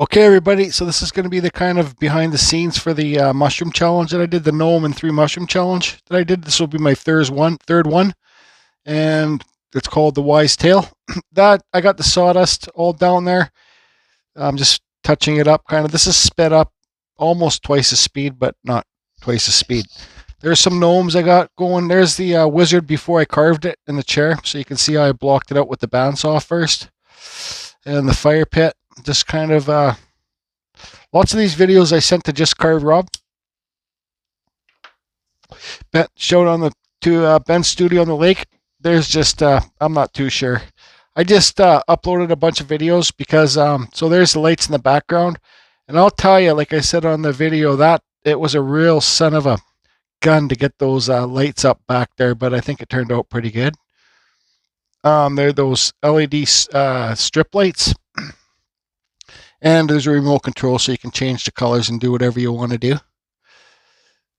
Okay, everybody, so this is going to be the kind of behind the scenes for the mushroom challenge that I did, the gnome and 3 mushroom challenge that I did. This will be my third one, and it's called the Wise Tail. That I got the sawdust all down there. I'm just touching it up, kind of. This is sped up almost twice the speed, but not twice the speed. There's some gnomes I got going. There's the wizard before I carved it in the chair, so you can see how I blocked it out with the bandsaw first, and the fire pit. Just kind of lots of these videos I sent to Just Carve Rob. Ben showed on the to Ben's studio on the lake. There's just I'm not too sure. I just uploaded a bunch of videos because so there's the lights in the background, and I'll tell you, like I said on the video, that it was a real son of a gun to get those lights up back there, but I think it turned out pretty good. They're those LED strip lights, and there's a remote control so you can change the colors and do whatever you want to do.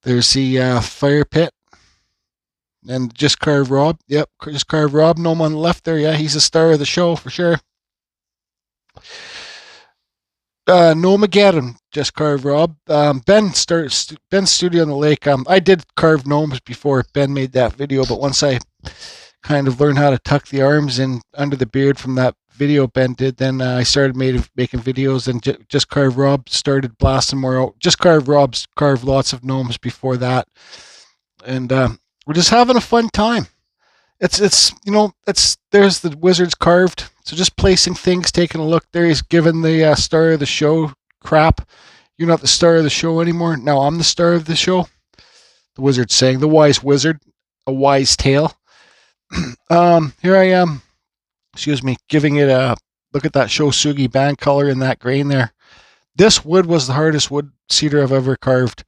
There's the fire pit. And Just Carve Rob. Yep, Just Carve Rob. Gnome on the left there. Yeah, he's the star of the show for sure. Gnomegeddon, Just Carve Rob. Ben's studio on the lake. I did carve gnomes before Ben made that video, but once I kind of learned how to tuck the arms in under the beard from that video Ben did, then I started making videos, and Just Carve Rob started blasting more out. Just Carve Rob's carved lots of gnomes before that, and we're just having a fun time. It's there's the wizard's carved. So just placing things, taking a look there. He's given the star of the show crap. You're not the star of the show anymore. Now I'm the star of the show. The wizard's saying, the wise wizard, a wise tale. Here I am. Excuse me, giving it a look at that Shosugi band color in that grain there. This wood was the hardest wood cedar I've ever carved.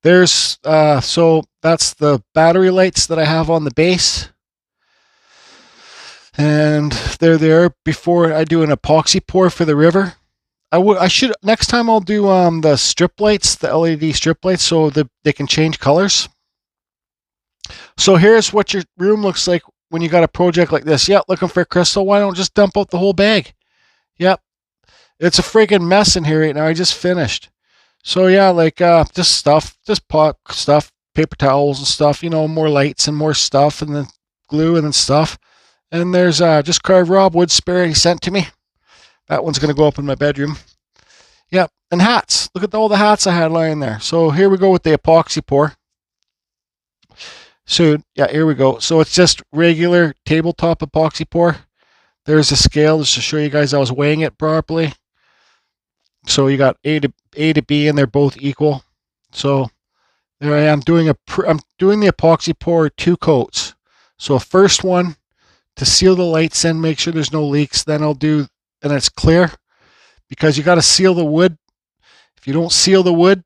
There's so that's the battery lights that I have on the base, and they're there before I do an epoxy pour for the river. I should next time I'll do the strip lights, the LED strip lights, so that they can change colors. So here's what your room looks like when you got a project like this. Yeah, looking for a crystal? Why don't just dump out the whole bag? Yep, it's a freaking mess in here right now. I just finished. So yeah, like just stuff, just pot stuff, paper towels and stuff, more lights and more stuff, and then glue and then stuff. And there's Just Carve Rob wood spirit he sent to me. That one's gonna go up in my bedroom. Yep, and hats. Look at all the hats I had lying there. So here we go with the epoxy pour. So yeah, here we go. So it's just regular tabletop epoxy pour. There's a scale just to show you guys I was weighing it properly. So you got A to B, and they're both equal. So there I am doing I'm doing the epoxy pour 2 coats. So first one to seal the lights in, make sure there's no leaks. Then I'll do, and it's clear, because you got to seal the wood. If you don't seal the wood,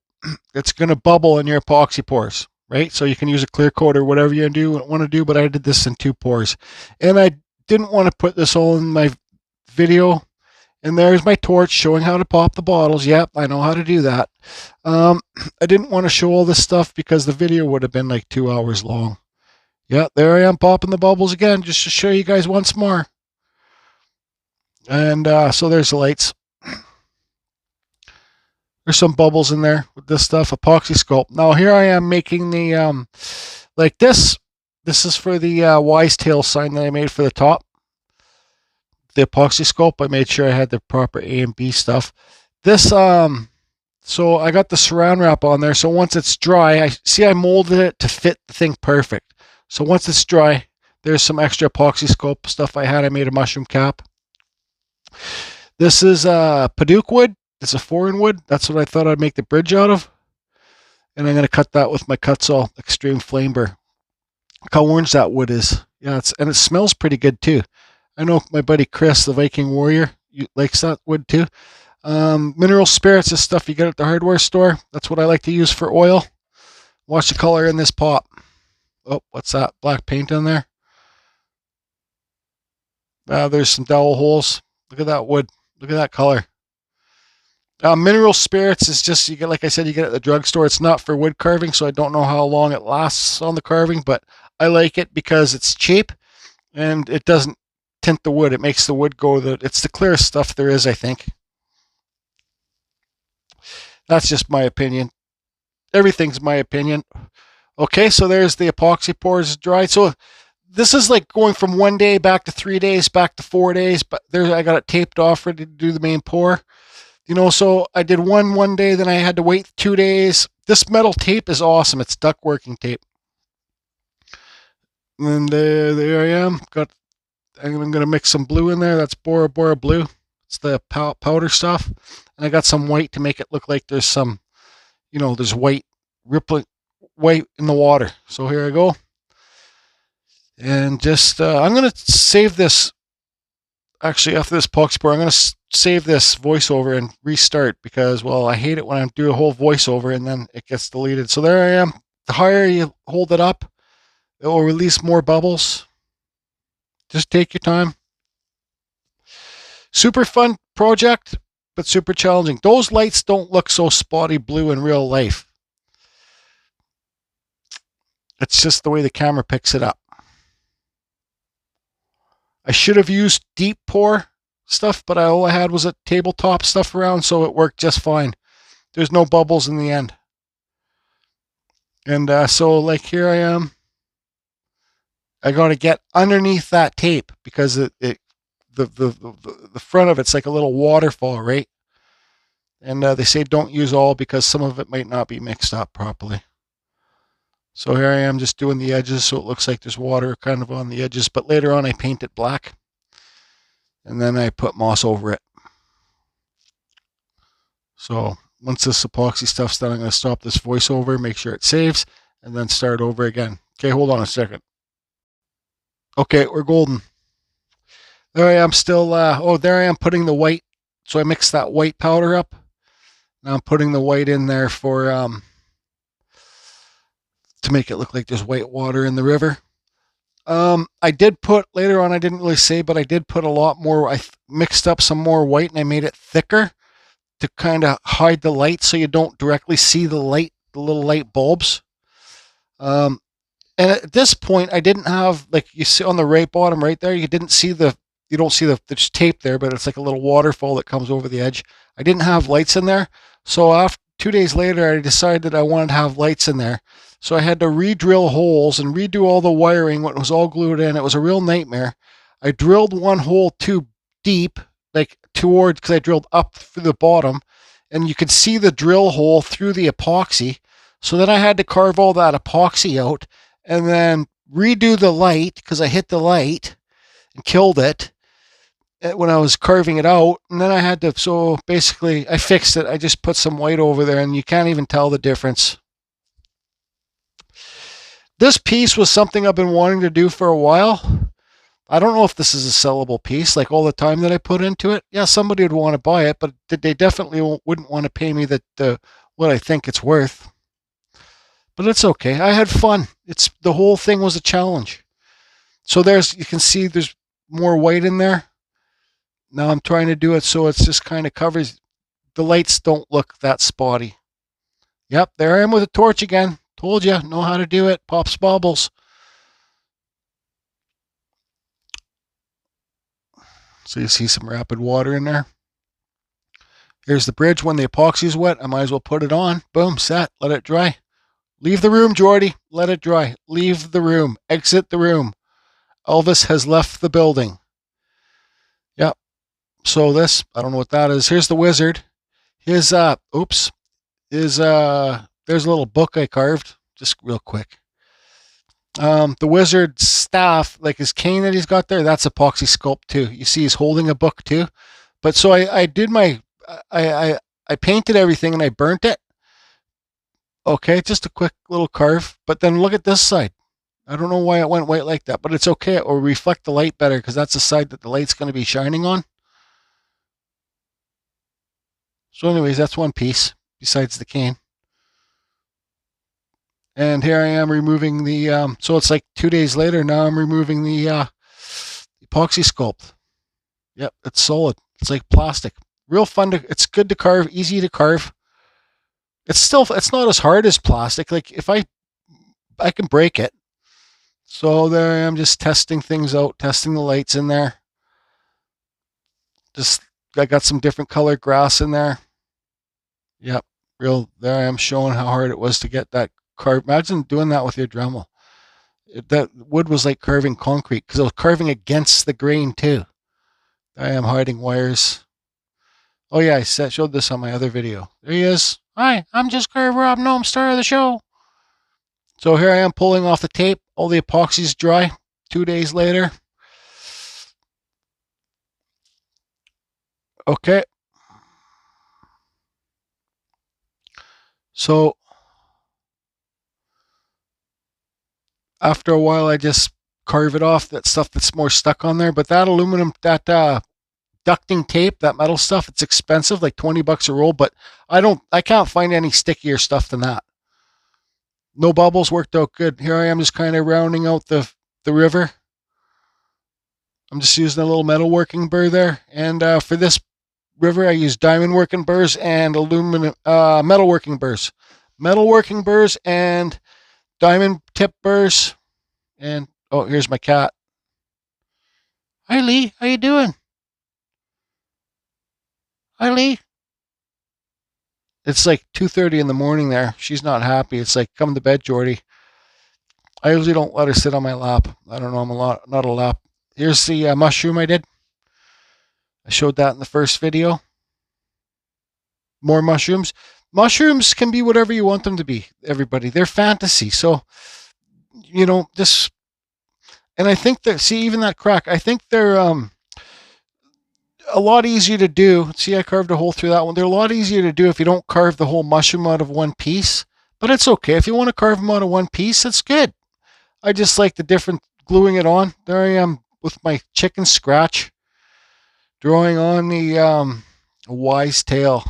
it's going to bubble in your epoxy pours, right? So you can use a clear coat or whatever you want to do, but I did this in 2 pours. And I didn't want to put this all in my video. And there's my torch showing how to pop the bottles. Yep, I know how to do that. I didn't want to show all this stuff because the video would have been like 2 hours long. Yeah, there I am popping the bubbles again, just to show you guys once more. And so there's the lights. There's some bubbles in there with this stuff, epoxy sculpt. Now here I am making the, like this. This is for the wise tail sign that I made for the top. The epoxy sculpt, I made sure I had the proper A and B stuff. This so I got the saran wrap on there, so once it's dry, I molded it to fit the thing perfect. So once it's dry, there's some extra epoxy sculpt stuff I had. I made a mushroom cap. This is Paduke wood. It's a foreign wood. That's what I thought I'd make the bridge out of. And I'm going to cut that with my Kutzall Extreme Flame Burr. Look how orange that wood is. Yeah, and it smells pretty good too. I know my buddy Chris, the Viking Warrior, likes that wood too. Mineral spirits is stuff you get at the hardware store. That's what I like to use for oil. Watch the color in this pot. Oh, what's that? Black paint in there. There's some dowel holes. Look at that wood. Look at that color. Mineral spirits is just, you get, like I said, you get it at the drugstore. It's not for wood carving, so I don't know how long it lasts on the carving, but I like it because it's cheap and it doesn't tint the wood. It makes the wood go, it's the clearest stuff there is, I think. That's just my opinion. Everything's my opinion. Okay, so there's the epoxy pours dried. So this is like going from 1 day back to 3 days, back to 4 days, but there I got it taped off ready to do the main pour. So I did one day, then I had to wait 2 days. This metal tape is awesome. It's duct working tape. And there I am. I'm going to mix some blue in there. That's Bora Bora blue. It's the powder stuff. And I got some white to make it look like there's some, there's white rippling white in the water. So here I go. And just, I'm going to save this. Actually, after this epoxy pour, I'm going to save this voiceover and restart because, well, I hate it when I do a whole voiceover and then it gets deleted. So there I am. The higher you hold it up, it will release more bubbles. Just take your time. Super fun project, but super challenging. Those lights don't look so spotty blue in real life. It's just the way the camera picks it up. I should have used deep pour stuff, but all I had was a tabletop stuff around, so it worked just fine. There's no bubbles in the end. And so like here I am. I got to get underneath that tape because the front of it's like a little waterfall, right? And they say don't use all because some of it might not be mixed up properly. So here I am just doing the edges so it looks like there's water kind of on the edges, but later on I paint it black and then I put moss over it. So once this epoxy stuff's done, I'm going to stop this voiceover, make sure it saves, and then start over again. Okay, hold on a second. Okay, we're golden. There I am still, there I am putting the white. So I mixed that white powder up. Now I'm putting the white in there for, to make it look like there's white water in the river. I did put, later on I didn't really say, but I did put a lot more, I mixed up some more white and I made it thicker to kind of hide the light so you don't directly see the light, the little light bulbs. And at this point I didn't have, like you see on the right bottom right there, you don't see the there's tape there, but it's like a little waterfall that comes over the edge. I didn't have lights in there. So after 2 days later, I decided I wanted to have lights in there. So I had to re-drill holes and redo all the wiring when it was all glued in. It was a real nightmare. I drilled one hole too deep, like towards, because I drilled up through the bottom, and you could see the drill hole through the epoxy. So then I had to carve all that epoxy out and then redo the light because I hit the light and killed it when I was carving it out. And then I had to, so basically I fixed it. I just put some white over there and you can't even tell the difference. This piece was something I've been wanting to do for a while. I don't know if this is a sellable piece, like all the time that I put into it. Yeah, somebody would want to buy it, but they definitely wouldn't want to pay me what I think it's worth. But it's okay. I had fun. The whole thing was a challenge. So you can see there's more white in there. Now I'm trying to do it so it's just kind of covers. The lights don't look that spotty. Yep, there I am with a torch again. Told you, know how to do it. Pops bubbles. So you see some rapid water in there. Here's the bridge. When the epoxy is wet, I might as well put it on. Boom, set. Let it dry. Leave the room, Jordy. Let it dry. Leave the room. Exit the room. Elvis has left the building. Yep. So this, I don't know what that is. Here's the wizard. There's a little book I carved, just real quick. The wizard's staff, like his cane that he's got there, that's epoxy sculpt too. You see he's holding a book too. But so I painted everything and I burnt it. Okay, just a quick little carve. But then look at this side. I don't know why it went white like that, but it's okay. It will reflect the light better because that's the side that the light's going to be shining on. So anyways, that's one piece besides the cane. And here I am removing the, so it's like 2 days later, now I'm removing the epoxy sculpt. Yep, it's solid. It's like plastic. Real fun it's good to carve, easy to carve. It's not as hard as plastic. Like if I can break it. So there I am just testing things out, testing the lights in there. I got some different colored grass in there. Yep, There I am showing how hard it was to get that carved. Imagine doing that with your Dremel. That wood was like carving concrete because it was carving against the grain too. I am hiding wires. Oh yeah, showed this on my other video. There he is. Hi, I'm just Curve Rob Gnome, star of the show. So here I am pulling off the tape. All the epoxy's dry. 2 days later. Okay. So after a while, I just carve it off, that stuff that's more stuck on there. But that aluminum, that ducting tape, that metal stuff, it's expensive, like $20 a roll. But I can't find any stickier stuff than that. No bubbles, worked out good. Here I am just kind of rounding out the river. I'm just using a little metal working burr there. And for this river, I use diamond working burrs and aluminum metal working burrs. Metal working burrs and diamond tip burrs. And oh, here's my cat. Hi Lee, how you doing? Hi Lee. It's like 2:30 in the morning there. She's not happy. It's like, come to bed, Jordy. I usually don't let her sit on my lap. I don't know, I'm not a lap. Here's the mushroom I did. I showed that in the first video. More mushrooms. Mushrooms can be whatever you want them to be, everybody. They're fantasy. So, this, and I think that, see, even that crack, I think they're a lot easier to do. See, I carved a hole through that one. They're a lot easier to do if you don't carve the whole mushroom out of one piece. But it's okay. If you want to carve them out of one piece, that's good. I just like the different gluing it on. There I am with my chicken scratch, drawing on the wise tail.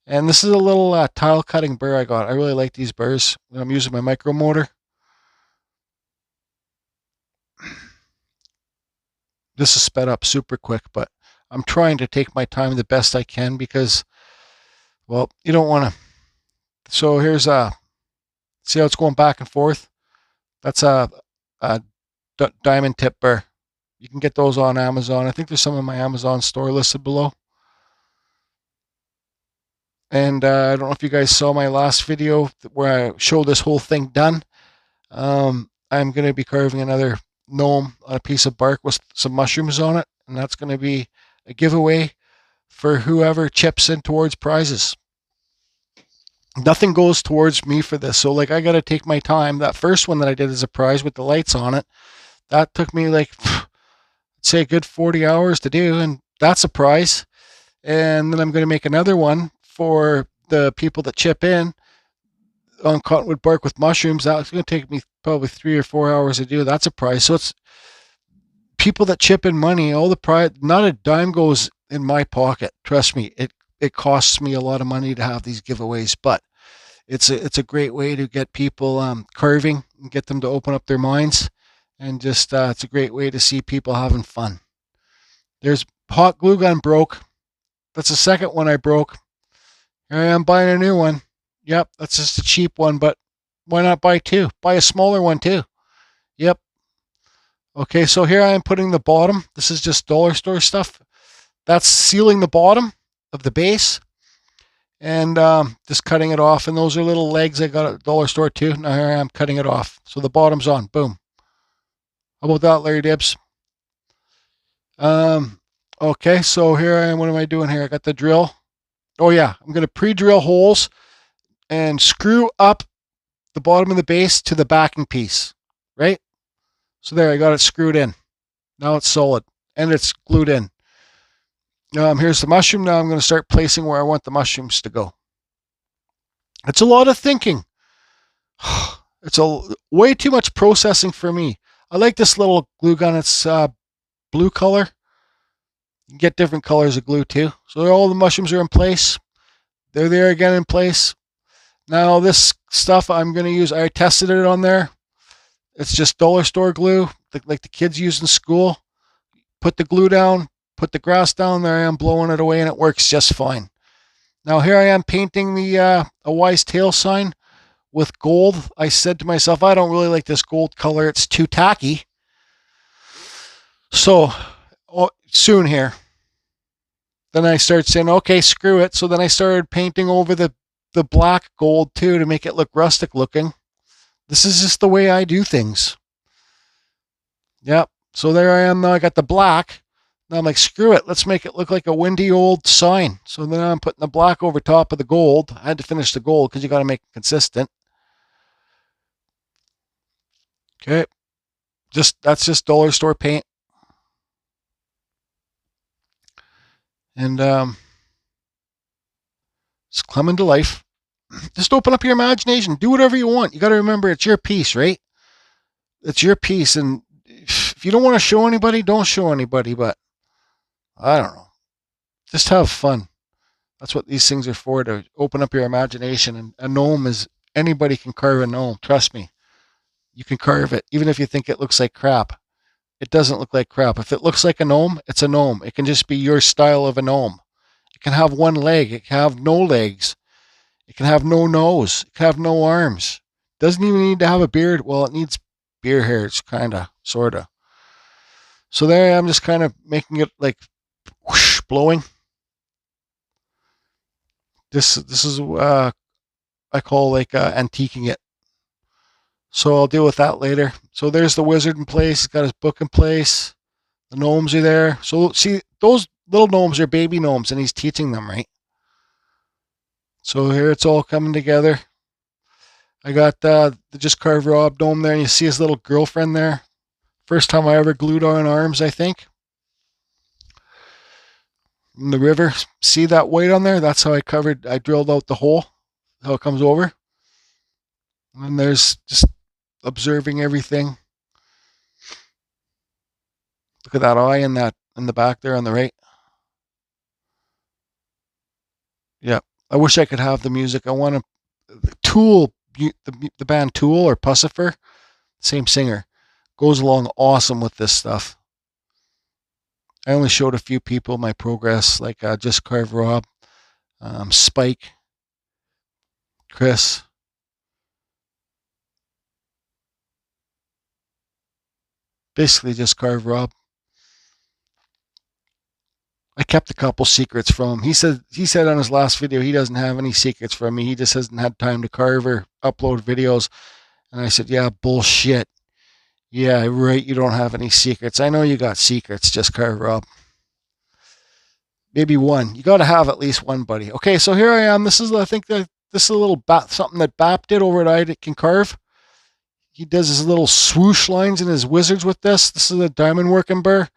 And this is a little tile cutting burr I got. I really like these burrs. I'm using my micro motor. This is sped up super quick, but I'm trying to take my time the best I can because, well, you don't want to. So here's see how it's going back and forth? That's a diamond tip burr. You can get those on Amazon. I think there's some in my Amazon store listed below. And I don't know if you guys saw my last video where I showed this whole thing done. I'm going to be carving another gnome on a piece of bark with some mushrooms on it. And that's going to be a giveaway for whoever chips in towards prizes. Nothing goes towards me for this. So like I got to take my time. That first one that I did as a prize with the lights on it, that took me like, say a good 40 hours to do. And that's a prize. And then I'm going to make another one for the people that chip in on cottonwood bark with mushrooms. That's going to take me probably 3 or 4 hours to do. That's a prize. So it's people that chip in money, all the prize, not a dime goes in my pocket. Trust me, it costs me a lot of money to have these giveaways, but it's a great way to get people carving and get them to open up their minds. And just it's a great way to see people having fun. There's hot glue gun broke. That's the second one I broke. Here I am buying a new one. Yep, that's just a cheap one, but why not buy two? Buy a smaller one too. Yep. Okay, so here I am putting the bottom. This is just dollar store stuff. That's sealing the bottom of the base and just cutting it off. And those are little legs I got at the dollar store too. Now here I am cutting it off. So the bottom's on. Boom. How about that, Larry Dibbs? Okay, so here I am. What am I doing here? I got the drill. Oh yeah, I'm going to pre-drill holes and screw up the bottom of the base to the backing piece, right? So there, I got it screwed in. Now it's solid and it's glued in. Here's the mushroom. Now I'm going to start placing where I want the mushrooms to go. It's a lot of thinking. It's way too much processing for me. I like this little glue gun. It's blue color. You can get different colors of glue too. So all the mushrooms are in place. They're there again in place. Now this stuff I'm going to use, I tested it on there. It's just dollar store glue, like the kids use in school. Put the glue down, put the grass down, there I am blowing it away and it works just fine. Now here I am painting the a wise tail sign with gold. I said to myself, I don't really like this gold color. It's too tacky. So soon here. Then I started saying, okay, screw it. So then I started painting over the the black gold too to make it look rustic looking. This is just the way I do things. Yep. So there I am now. I got the black. Now I'm like, screw it. Let's make it look like a windy old sign. So then I'm putting the black over top of the gold. I had to finish the gold because you got to make it consistent. Okay. That's just dollar store paint. And it's coming to life. Just open up your imagination. Do whatever you want. You got to remember it's your piece, right? It's your piece. And if you don't want to show anybody, don't show anybody. But I don't know. Just have fun. That's what these things are for, to open up your imagination. And a gnome is, anybody can carve a gnome. Trust me. You can carve it, even if you think it looks like crap. It doesn't look like crap. If it looks like a gnome, it's a gnome. It can just be your style of a gnome. It can have one leg. It can have no legs. It can have no nose. It can have no arms. It doesn't even need to have a beard. Well, it needs beard hairs, kind of, sort of. So there I am, just kind of making it like whoosh, blowing. This is I call like antiquing it. So I'll deal with that later. So there's the wizard in place. He's got his book in place. The gnomes are there. So see, those little gnomes are baby gnomes, and he's teaching them, right? So here it's all coming together. I got the Just Carve Rob gnome there, and you see his little girlfriend there. First time I ever glued on arms, I think. In the river, see that white on there? That's how I drilled out the hole, how it comes over. And there's just observing everything. Look at that eye in the back there on the right. Yeah, I wish I could have the music. I want Tool, the band Tool or Pussifer, same singer, goes along awesome with this stuff. I only showed a few people my progress, like Just Carve Rob, Spike, Chris. Basically Just Carve Rob. I kept a couple secrets from him. He said on his last video he doesn't have any secrets from me. He just hasn't had time to carve or upload videos. And I said, yeah, bullshit. Yeah, right, you don't have any secrets. I know you got secrets, Just Carve Rob. Maybe one. You got to have at least one, buddy. Okay, so here I am. This is, I think, this is a little something that Bap did over at I Can Carve. He does his little swoosh lines in his wizards with this. This is a diamond working burr.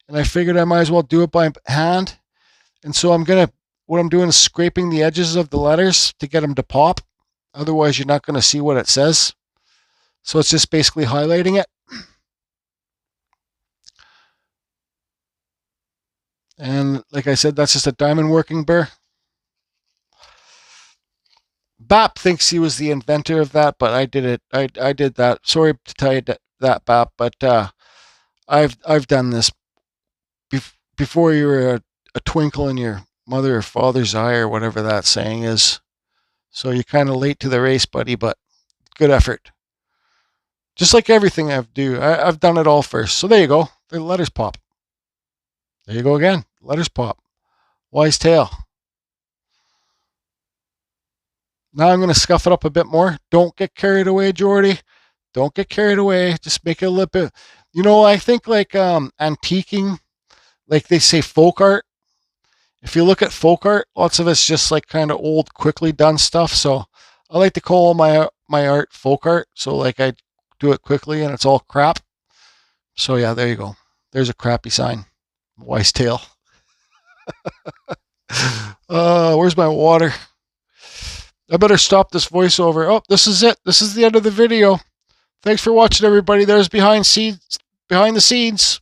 And I figured I might as well do it by hand. And so what I'm doing is scraping the edges of the letters to get them to pop. Otherwise, you're not going to see what it says. So it's just basically highlighting it. And like I said, that's just a diamond working burr. Bap thinks he was the inventor of that, but I did it. I did that. Sorry to tell you that Bap, but I've done this before you were a twinkle in your mother or father's eye, or whatever that saying is. So you're kind of late to the race, buddy, but good effort. Just like everything I've done it all first. So there you go. The letters pop. There you go again. Letters pop. Wise tale. Now I'm going to scuff it up a bit more. Don't get carried away, Jordy. Don't get carried away. Just make it a little bit. I think like antiquing, like they say folk art. If you look at folk art, lots of it's just like kind of old, quickly done stuff. So I like to call my art folk art. So like I do it quickly and it's all crap. So yeah, there you go. There's a crappy sign. Wise tale. Where's my water? I better stop this voiceover. Oh, this is it. This is the end of the video. Thanks for watching, everybody. There's behind the scenes.